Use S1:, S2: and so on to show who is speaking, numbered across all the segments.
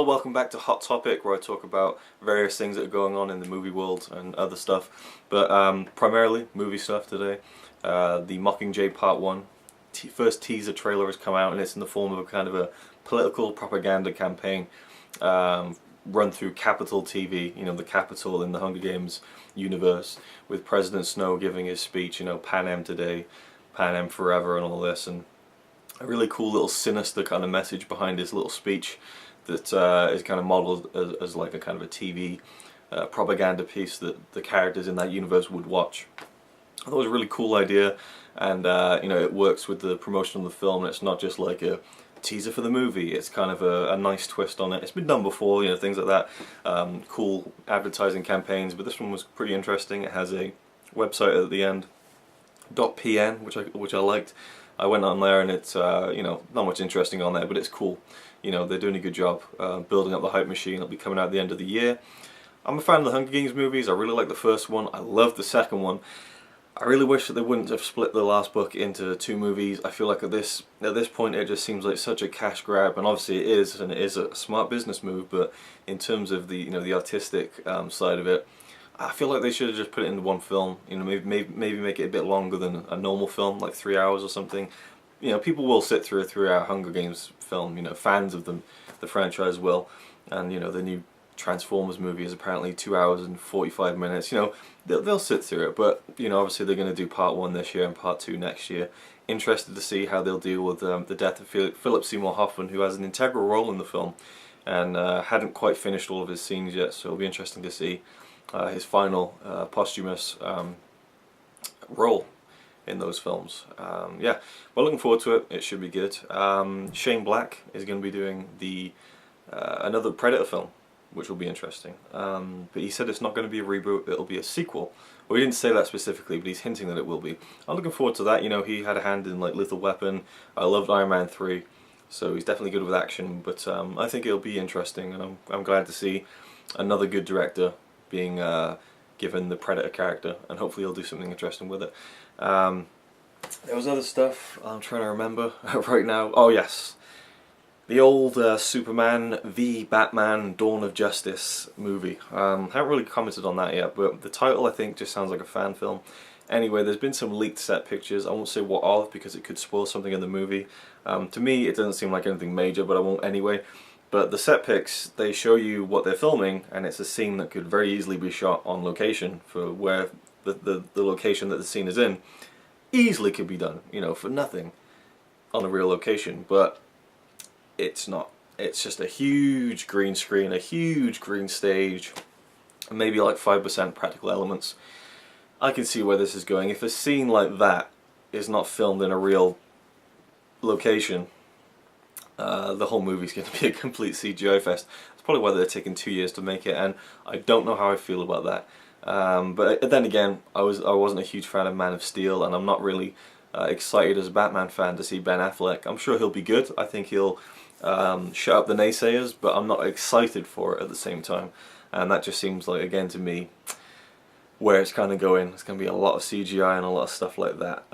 S1: welcome back to Hot Topic, where I talk about various things that are going on in the movie world and other stuff, but primarily movie stuff today. The Mockingjay Part 1 first teaser trailer has come out, and it's in the form of a kind of a political propaganda campaign run through Capitol TV, you know, the Capitol in the Hunger Games universe, with President Snow giving his speech, you know, Panem today, Panem forever, and all this, and a really cool little sinister kind of message behind his little speech that is kind of modeled as like a kind of a TV propaganda piece that the characters in that universe would watch. I thought it was a really cool idea, and you know, it works with the promotion of the film. And it's not just like a teaser for the movie, it's kind of a nice twist on it. It's been done before, you know, things like that, cool advertising campaigns, but this one was pretty interesting. It has a website at the end, .pn, which I liked. I went on there, and it's you know, not much interesting on there, but it's cool. You know, they're doing a good job building up the hype machine. It'll be coming out at the end of the year. I'm a fan of the Hunger Games movies. I really like the first one. I love the second one. I really wish that they wouldn't have split the last book into two movies. I feel like at this point it just seems like such a cash grab, and obviously it is, and it is a smart business move. But in terms of the, you know, the artistic side of it, I feel like they should have just put it into one film. You know, maybe make it a bit longer than a normal film, like 3 hours or something. You know, people will sit through a 3-hour Hunger Games film. You know, fans of them, the franchise will, and you know, the new Transformers movie is apparently 2 hours and 45 minutes. You know, they'll sit through it, but you know, obviously they're going to do part 1 this year and part 2 next year. Interested to see how they'll deal with the death of Philip Seymour Hoffman, who has an integral role in the film and hadn't quite finished all of his scenes yet. So it'll be interesting to see his final posthumous role in those films. Yeah, well, looking forward to it. It should be good. Shane Black is going to be doing the another Predator film, which will be interesting. But he said it's not going to be a reboot, it'll be a sequel. Well, he didn't say that specifically, but he's hinting that it will be. I'm looking forward to that. You know, he had a hand in like Lethal Weapon. I loved Iron Man 3, so he's definitely good with action. But I think it'll be interesting, and I'm glad to see another good director being given the Predator character, and hopefully he'll do something interesting with it. There was other stuff I'm trying to remember right now. Oh yes, the old Superman v Batman Dawn of Justice movie. Haven't really commented on that yet, but the title I think just sounds like a fan film. Anyway, there's been some leaked set pictures. I won't say what of, because it could spoil something in the movie. To me, it doesn't seem like anything major, but I won't anyway. But the set pics, they show you what they're filming, and it's a scene that could very easily be shot on location for where the location that the scene is in easily could be done, you know, for nothing on a real location. But it's not. It's just a huge green screen, a huge green stage, and maybe like 5% practical elements. I can see where this is going. If a scene like that is not filmed in a real location, the whole movie's going to be a complete CGI fest. That's probably why they're taking 2 years to make it, and I don't know how I feel about that. But then again, I wasn't a huge fan of Man of Steel, and I'm not really excited as a Batman fan to see Ben Affleck. I'm sure he'll be good. I think he'll shut up the naysayers, but I'm not excited for it at the same time. And that just seems like, again, to me, where it's kind of going. It's going to be a lot of CGI and a lot of stuff like that.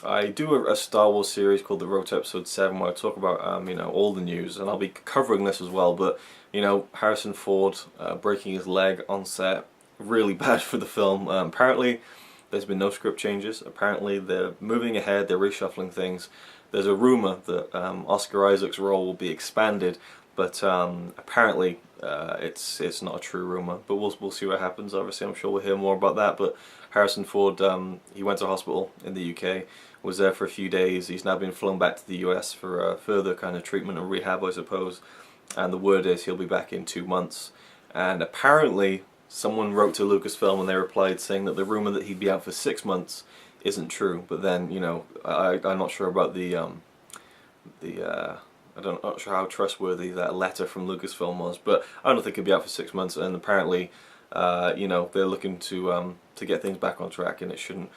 S1: I do a Star Wars series called The Road to Episode 7, where I talk about you know, all the news, and I'll be covering this as well. But you know, Harrison Ford breaking his leg on set, really bad for the film. Apparently there's been no script changes. Apparently they're moving ahead, they're reshuffling things. There's a rumor that Oscar Isaac's role will be expanded, but apparently it's not a true rumor. But we'll see what happens. Obviously, I'm sure we'll hear more about that. But Harrison Ford, he went to hospital in the UK, was there for a few days. He's now been flown back to the US for further kind of treatment and rehab, I suppose. And the word is he'll be back in 2 months. And apparently someone wrote to Lucasfilm, and they replied saying that the rumor that he'd be out for 6 months isn't true. But then, you know, I'm not sure about I'm not sure how trustworthy that letter from Lucasfilm was, but I don't think he'll be out for 6 months. And apparently, you know, they're looking to get things back on track, and it shouldn't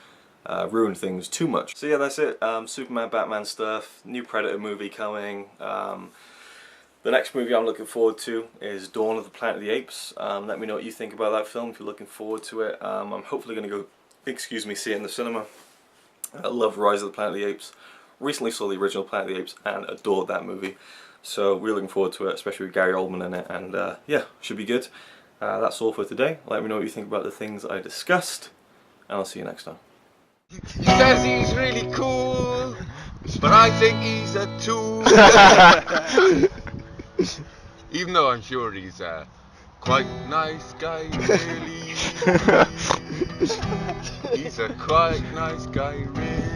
S1: ruin things too much. So yeah, that's it. Superman, Batman stuff, new Predator movie coming. The next movie I'm looking forward to is Dawn of the Planet of the Apes. Let me know what you think about that film, if you're looking forward to it. I'm hopefully going to go, see it in the cinema. I love Rise of the Planet of the Apes. Recently saw the original Planet of the Apes and adored that movie. So we're looking forward to it, especially with Gary Oldman in it, and yeah, should be good. That's all for today. Let me know what you think about the things I discussed, and I'll see you next time.
S2: He says he's really cool, but I think he's a tool. Even though I'm sure he's a quite nice guy, really. He's a quite nice guy, really.